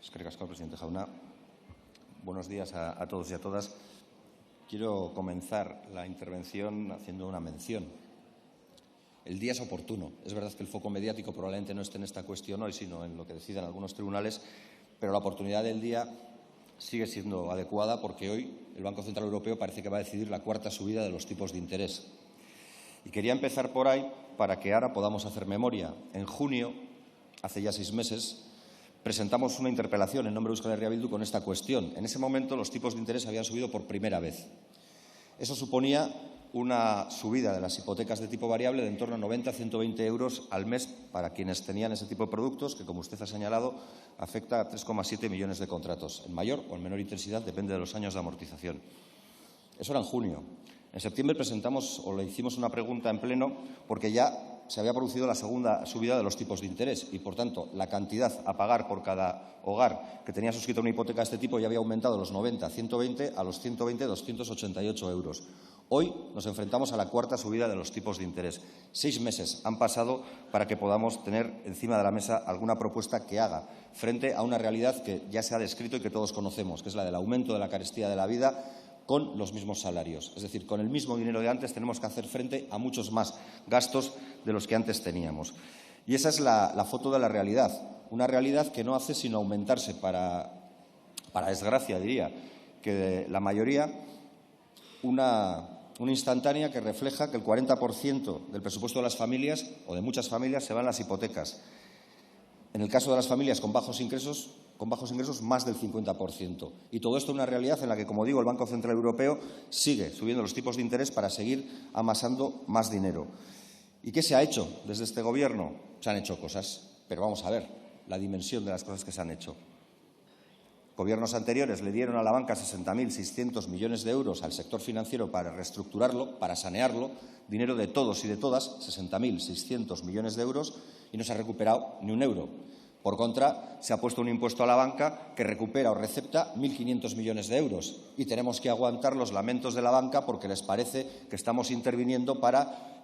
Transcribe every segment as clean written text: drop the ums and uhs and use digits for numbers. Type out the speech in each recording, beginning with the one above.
Eskerrik asko, presidente Jauna. Buenos días a todos y a todas. Quiero comenzar la intervención haciendo una mención. El día es oportuno. Es verdad que el foco mediático probablemente no esté en esta cuestión hoy, sino en lo que decidan algunos tribunales, pero la oportunidad del día sigue siendo adecuada porque hoy el Banco Central Europeo parece que va a decidir la cuarta subida de los tipos de interés. Y quería empezar por ahí para que ahora podamos hacer memoria. En junio, hace ya 6 meses, presentamos una interpelación en nombre de Euskal Herria Bildu con esta cuestión. En ese momento los tipos de interés habían subido por primera vez. Eso suponía una subida de las hipotecas de tipo variable de en torno a 90 a 120 euros al mes para quienes tenían ese tipo de productos, que, como usted ha señalado, afecta a 3,7 millones de contratos, en mayor o en menor intensidad, depende de los años de amortización. Eso era en junio. En septiembre presentamos o le hicimos una pregunta en pleno porque ya se había producido la segunda subida de los tipos de interés y, por tanto, la cantidad a pagar por cada hogar que tenía suscrita una hipoteca de este tipo ya había aumentado de los 90 a 120 a los 120 a 288 euros. Hoy nos enfrentamos a la cuarta subida de los tipos de interés. 6 meses han pasado para que podamos tener encima de la mesa alguna propuesta que haga frente a una realidad que ya se ha descrito y que todos conocemos, que es la del aumento de la carestía de la vida con los mismos salarios. Es decir, con el mismo dinero de antes tenemos que hacer frente a muchos más gastos de los que antes teníamos. Y esa es la foto de la realidad, una realidad que no hace sino aumentarse para desgracia, diría, que de la mayoría, una instantánea que refleja que el 40% del presupuesto de las familias o de muchas familias se van las hipotecas. En el caso de las familias con bajos ingresos, más del 50%. Y todo esto es una realidad en la que, como digo, el Banco Central Europeo sigue subiendo los tipos de interés para seguir amasando más dinero. ¿Y qué se ha hecho desde este Gobierno? Se han hecho cosas, pero vamos a ver la dimensión de las cosas que se han hecho. Gobiernos anteriores le dieron a la banca 60.600 millones de euros al sector financiero para reestructurarlo, para sanearlo, dinero de todos y de todas, 60.600 millones de euros, y no se ha recuperado ni un euro. Por contra, se ha puesto un impuesto a la banca que recupera o recepta 1.500 millones de euros y tenemos que aguantar los lamentos de la banca porque les parece que estamos interviniendo para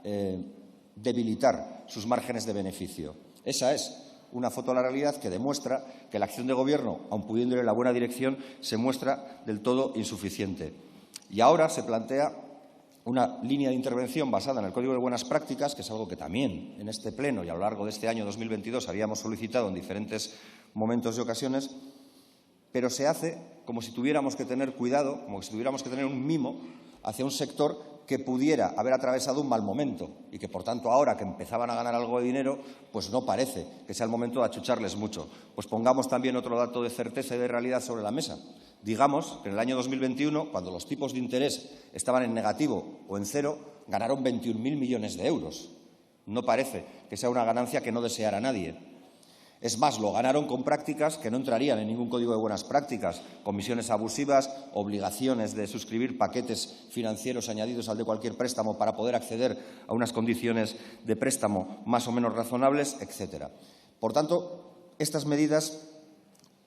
debilitar sus márgenes de beneficio. Esa es una foto de la realidad que demuestra que la acción de Gobierno, aun pudiendo ir en la buena dirección, se muestra del todo insuficiente. Y ahora se plantea una línea de intervención basada en el Código de Buenas Prácticas, que es algo que también en este Pleno y a lo largo de este año 2022 habíamos solicitado en diferentes momentos y ocasiones, pero se hace como si tuviéramos que tener cuidado, como si tuviéramos que tener un mimo hacia un sector que pudiera haber atravesado un mal momento y que, por tanto, ahora que empezaban a ganar algo de dinero, pues no parece que sea el momento de achucharles mucho. Pues pongamos también otro dato de certeza y de realidad sobre la mesa. Digamos que en el año 2021, cuando los tipos de interés estaban en negativo o en cero, ganaron 21.000 millones de euros. No parece que sea una ganancia que no deseara nadie. Es más, lo ganaron con prácticas que no entrarían en ningún código de buenas prácticas, comisiones abusivas, obligaciones de suscribir paquetes financieros añadidos al de cualquier préstamo para poder acceder a unas condiciones de préstamo más o menos razonables, etcétera. Por tanto, estas medidas,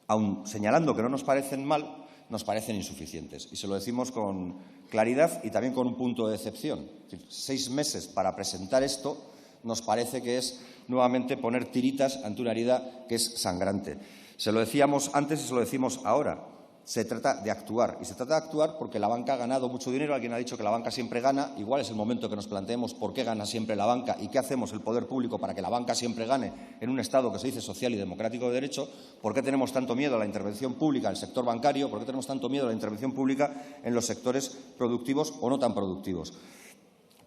aun señalando que no nos parecen mal, nos parecen insuficientes. Y se lo decimos con claridad y también con un punto de decepción. Es decir, 6 meses para presentar esto nos parece que es nuevamente poner tiritas ante una herida que es sangrante. Se lo decíamos antes y se lo decimos ahora. Se trata de actuar. Y se trata de actuar porque la banca ha ganado mucho dinero. Alguien ha dicho que la banca siempre gana. Igual es el momento que nos planteemos por qué gana siempre la banca y qué hacemos el poder público para que la banca siempre gane en un Estado que se dice social y democrático de derecho. ¿Por qué tenemos tanto miedo a la intervención pública en el sector bancario? ¿Por qué tenemos tanto miedo a la intervención pública en los sectores productivos o no tan productivos?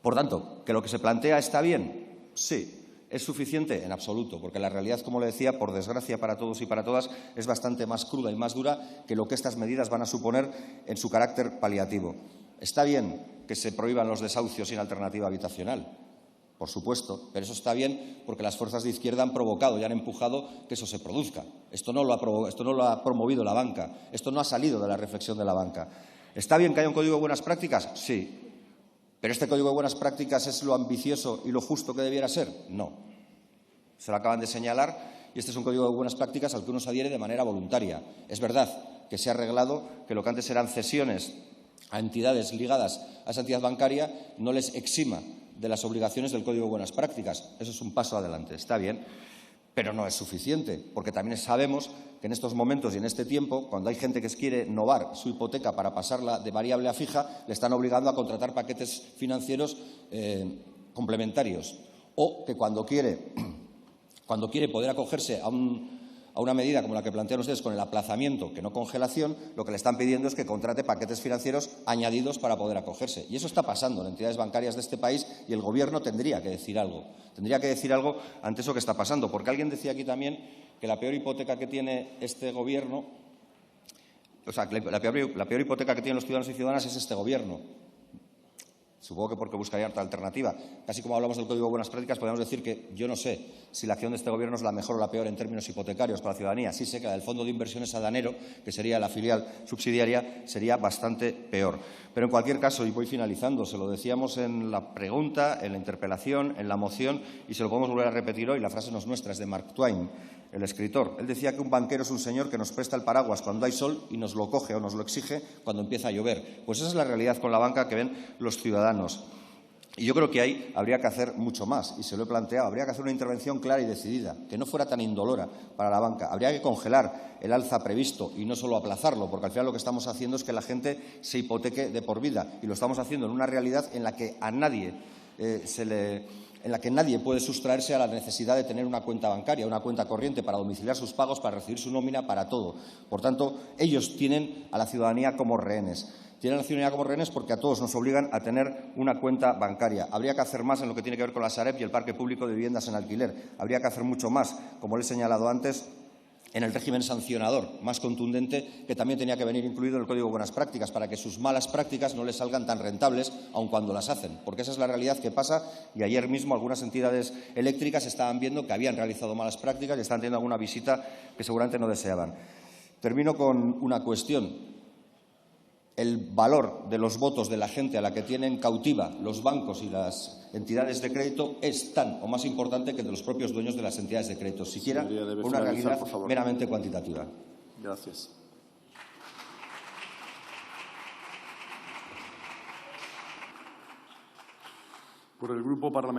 Por tanto, ¿que lo que se plantea está bien? Sí. ¿Es suficiente? En absoluto, porque la realidad, como le decía, por desgracia para todos y para todas, es bastante más cruda y más dura que lo que estas medidas van a suponer en su carácter paliativo. Está bien que se prohíban los desahucios sin alternativa habitacional, por supuesto, pero eso está bien porque las fuerzas de izquierda han provocado y han empujado que eso se produzca. Esto no lo ha promovido la banca, esto no ha salido de la reflexión de la banca. ¿Está bien que haya un código de buenas prácticas? Sí. ¿Pero este Código de Buenas Prácticas es lo ambicioso y lo justo que debiera ser? No. Se lo acaban de señalar y este es un Código de Buenas Prácticas al que uno se adhiere de manera voluntaria. Es verdad que se ha arreglado que lo que antes eran cesiones a entidades ligadas a esa entidad bancaria no les exima de las obligaciones del Código de Buenas Prácticas. Eso es un paso adelante, está bien. Pero no es suficiente, porque también sabemos que en estos momentos y en este tiempo, cuando hay gente que quiere novar su hipoteca para pasarla de variable a fija, le están obligando a contratar paquetes financieros complementarios. O que cuando quiere poder acogerse a una medida como la que plantean ustedes con el aplazamiento, que no congelación, lo que le están pidiendo es que contrate paquetes financieros añadidos para poder acogerse. Y eso está pasando en entidades bancarias de este país y el Gobierno tendría que decir algo. Tendría que decir algo ante eso que está pasando. Porque alguien decía aquí también que la peor hipoteca que tiene este Gobierno, o sea, que la peor hipoteca que tienen los ciudadanos y ciudadanas es este Gobierno. Supongo que porque buscaría otra alternativa. Casi como hablamos del Código de Buenas Prácticas, podemos decir que yo no sé si la acción de este Gobierno es la mejor o la peor en términos hipotecarios para la ciudadanía. Sí sé que la del Fondo de Inversiones Adanero, que sería la filial subsidiaria, sería bastante peor. Pero en cualquier caso, y voy finalizando, se lo decíamos en la pregunta, en la interpelación, en la moción, y se lo podemos volver a repetir hoy. La frase no es nuestra, es de Mark Twain, el escritor. Él decía que un banquero es un señor que nos presta el paraguas cuando hay sol y nos lo coge o nos lo exige cuando empieza a llover. Pues esa es la realidad con la banca que ven los ciudadanos. Y yo creo que ahí habría que hacer mucho más, y se lo he planteado. Habría que hacer una intervención clara y decidida, que no fuera tan indolora para la banca. Habría que congelar el alza previsto y no solo aplazarlo, porque al final lo que estamos haciendo es que la gente se hipoteque de por vida, y lo estamos haciendo en una realidad en la que a nadie nadie puede sustraerse a la necesidad de tener una cuenta bancaria, una cuenta corriente para domiciliar sus pagos, para recibir su nómina, para todo. Por tanto, ellos tienen a la ciudadanía como rehenes. Tienen a la ciudadanía como rehenes porque a todos nos obligan a tener una cuenta bancaria. Habría que hacer más en lo que tiene que ver con la Sareb y el parque público de viviendas en alquiler. Habría que hacer mucho más, como le he señalado antes, en el régimen sancionador más contundente, que también tenía que venir incluido en el Código de Buenas Prácticas, para que sus malas prácticas no les salgan tan rentables, aun cuando las hacen. Porque esa es la realidad que pasa, y ayer mismo algunas entidades eléctricas estaban viendo que habían realizado malas prácticas y estaban teniendo alguna visita que seguramente no deseaban. Termino con una cuestión. El valor de los votos de la gente a la que tienen cautiva los bancos y las entidades de crédito es tan o más importante que el de los propios dueños de las entidades de crédito, siquiera por una realidad meramente cuantitativa. Gracias. Por el Grupo Parlamentario